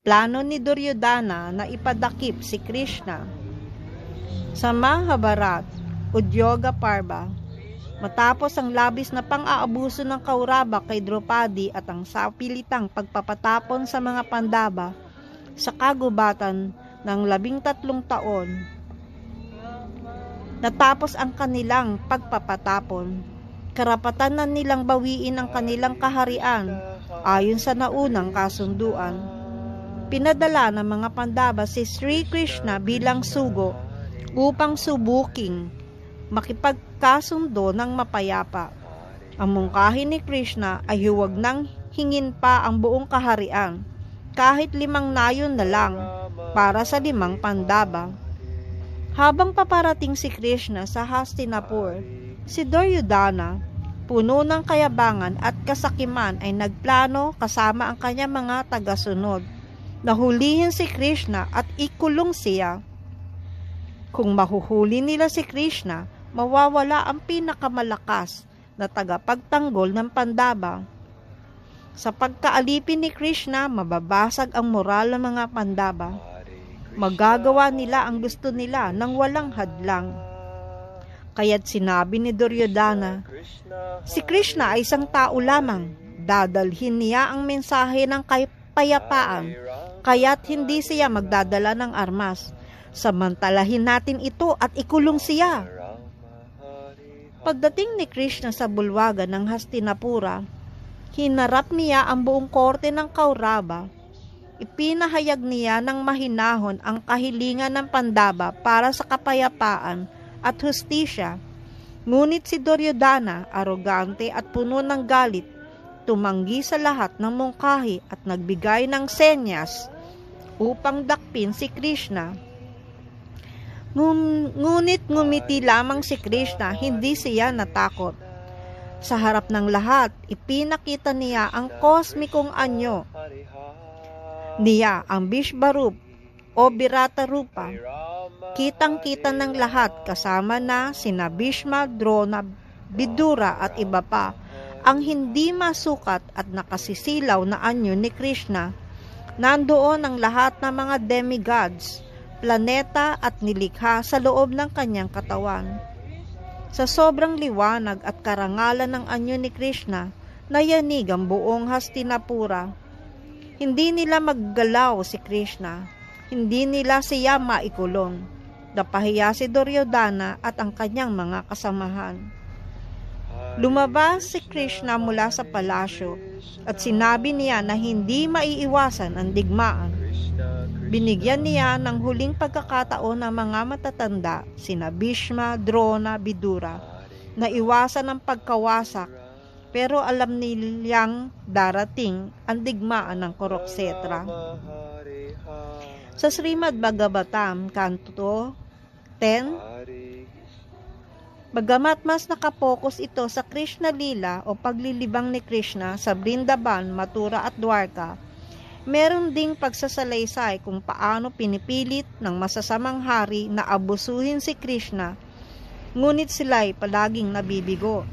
Plano ni Duryodhana na ipadakip si Krishna. Sa Mahabharat, Udyoga Parva, matapos ang labis na pang-aabuso ng Kaurava kay Draupadi at ang sapilitang pagpapatapon sa mga Pandava, sa kagubatan ng 13 taon, natapos ang kanilang pagpapatapon. Karapatan na nilang bawiin ang kanilang kaharian ayon sa naunang kasunduan. Pinadala ng mga Pandava si Sri Krishna bilang sugo upang subuking makipagkasundo ng mapayapa. Ang mungkahi ni Krishna ay huwag nang hingin pa ang buong kaharian, kahit 5 nayon na lang para sa 5 Pandava. Habang paparating si Krishna sa Hastinapur, si Duryodhana, puno ng kayabangan at kasakiman, ay nagplano kasama ang kanyang mga tagasunod na hulihin si Krishna at ikulong siya. Kung mahuhuli nila si Krishna, mawawala ang pinakamalakas na tagapagtanggol ng Pandava. Sa pagkaalipin ni Krishna, mababasag ang moral ng mga Pandava. Magagawa nila ang gusto nila nang walang hadlang. Kaya't sinabi ni Duryodhana, si Krishna ay isang tao lamang. Dadalhin niya ang mensahe ng kapayapaan, kaya't hindi siya magdadala ng armas. Samantalahin natin ito at ikulong siya. Pagdating ni Krishna sa bulwagan ng Hastinapura, hinarap niya ang buong korte ng Kaurava. Ipinahayag niya ng mahinahon ang kahilingan ng Pandava para sa kapayapaan at hustisya. Ngunit si Duryodhana, arogante at puno ng galit, tumanggi sa lahat ng mungkahi at nagbigay ng senyas upang dakpin si Krishna. Ngunit ngumiti lamang si Krishna, hindi siya natakot. Sa harap ng lahat, ipinakita niya ang kosmikong anyo niya, ang Vishvarup o Virata Rupa. Kitang-kita ng lahat kasama na sina Bhishma, Drona, Vidura at iba pa, ang hindi masukat at nakasisilaw na anyo ni Krishna. Nandoon ang lahat ng mga demigods, planeta at nilikha sa loob ng kanyang katawan. Sa sobrang liwanag at karangalan ng anyo ni Krishna, nayanig ang buong Hastinapura. Hindi nila maggalaw si Krishna, hindi nila siya maikulong. Napahiya si Duryodhana at ang kanyang mga kasamahan. Lumabas si Krishna mula sa palasyo at sinabi niya na hindi maiiwasan ang digmaan. Binigyan niya ng huling pagkakataon ng mga matatanda, sina Bhishma, Drona, Vidura, na iwasan ang pagkawasak, pero alam nilang darating ang digmaan ng Kuruksetra. Sa Srimad Bhagavatam, Kanto 10, bagamat mas nakapokus ito sa Krishna Lila o paglilibang ni Krishna sa Vrindavan, Mathura at Dwarka, meron ding pagsasalaysay kung paano pinipilit ng masasamang hari na abusuhin si Krishna, ngunit sila'y palaging nabibigo.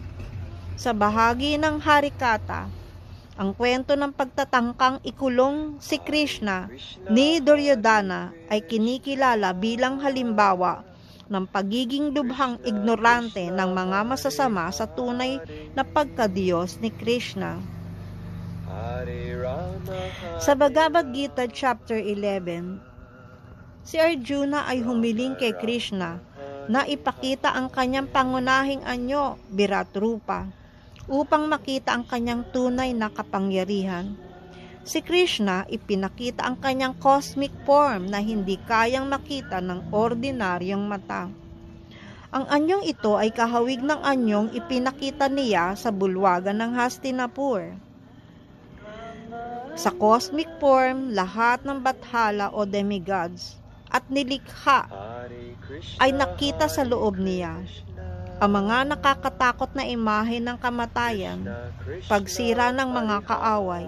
Sa bahagi ng Harikata, ang kwento ng pagtatangkang ikulong si Krishna ni Duryodhana ay kinikilala bilang halimbawa ng pagiging lubhang ignorante ng mga masasama sa tunay na pagkadiyos ni Krishna. Sa Bhagavad Gita chapter 11, si Arjuna ay humiling kay Krishna na ipakita ang kanyang pangunahing anyo, Virat Rupa, upang makita ang kanyang tunay na kapangyarihan. Si Krishna ipinakita ang kanyang cosmic form na hindi kayang makita ng ordinaryong mata. Ang anyong ito ay kahawig ng anyong ipinakita niya sa bulwagan ng Hastinapur. Sa cosmic form, lahat ng bathala o demigods at nilikha ay nakita sa loob niya. Ang mga nakakatakot na imahe ng kamatayan, pagsira ng mga kaaway.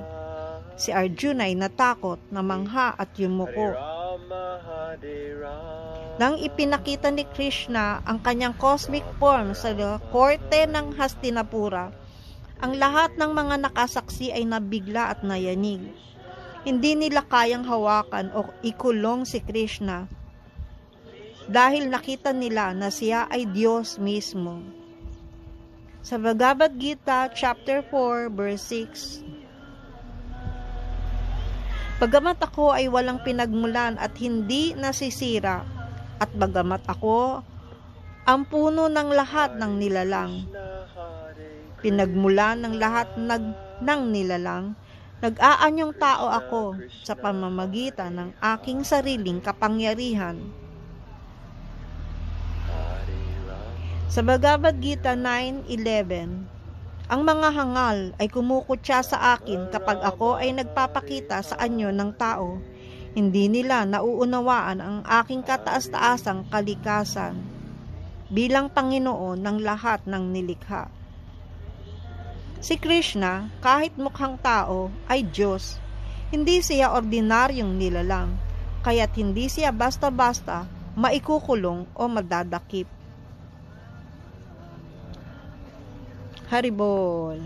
Si Arjuna ay natakot, namangha at yumuko. Nang ipinakita ni Krishna ang kanyang cosmic form sa korte ng Hastinapura, ang lahat ng mga nakasaksi ay nabigla at nayanig. Hindi nila kayang hawakan o ikulong si Krishna dahil nakita nila na siya ay Diyos mismo. Sa Bhagavad Gita, chapter 4, verse 6, bagamat ako ay walang pinagmulan at hindi nasisira, at bagamat ako ang puno ng lahat ng nilalang, pinagmulan ng lahat ng nilalang, nag-aanyong tao ako sa pamamagitan ng aking sariling kapangyarihan. Sa Bhagavad Gita 9:11, ang mga hangal ay kumukutya sa akin kapag ako ay nagpapakita sa anyo ng tao. Hindi nila nauunawaan ang aking kataas-taasang kalikasan bilang Panginoon ng lahat ng nilikha. Si Krishna, kahit mukhang tao, ay Diyos. Hindi siya ordinaryong nilalang, kaya't hindi siya basta-basta maikukulong o madadakip. Haribol.